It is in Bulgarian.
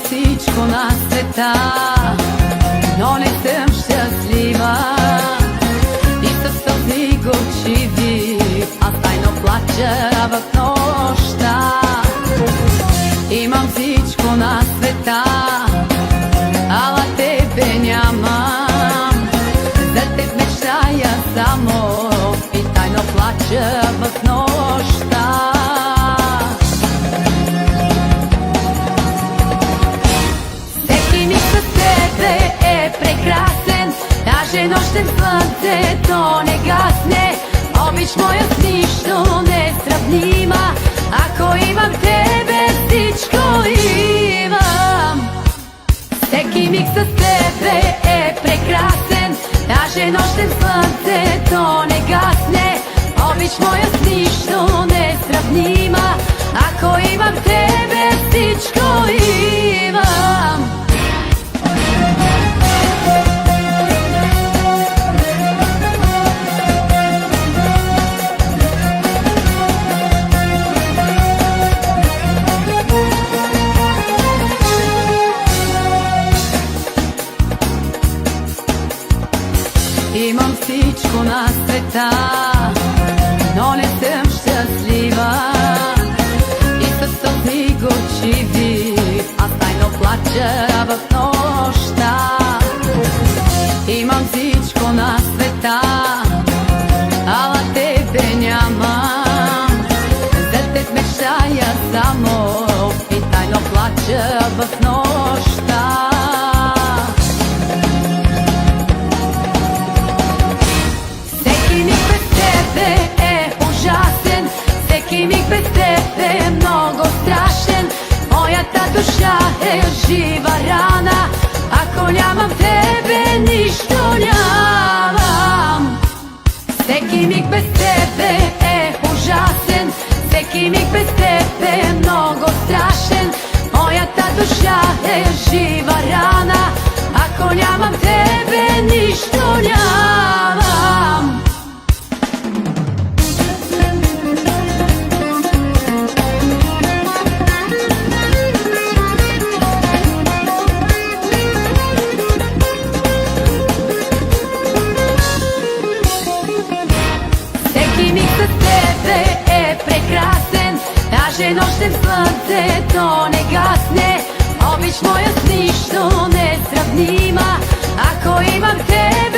всичко на света, но не съм щастлива. И със сълзи горчиви аз тайно плача в нощта. Имам всичко на света, ала тебе нямам. За теб мечтая само и тайно плача в нощта. Всеки миг с тебе е прекрасен, даже нощем слънцето не гасне. Обич моя с нищо не сравнима, ако имам тебе, всичко имам. Всеки миг с тебе е прекрасен, даже нощем слънцето не гасне. Обич моя с нищо не сравнима, ако имам тебе, всичко имам. Имам всичко на света, но не съм щастлива. И със сълзи горчиви аз тайно плача в нощта. Имам всичко на света, ала тебе нямам. За теб мечтая само и тайно плача в нощта. Всеки миг без тебе е много страшен. Моята душа е жива рана, ако нямам тебе, нищо нямам. Всеки миг без тебе е ужасен, всеки миг без тебе е много страшен. Моята душа е жива рана, ако нямам тебе, нищо нямам. Всеки миг с тебе е прекрасен, даже нощем слънцето не гасне. Обич моя с нищо не сравнима, ако имам тебе.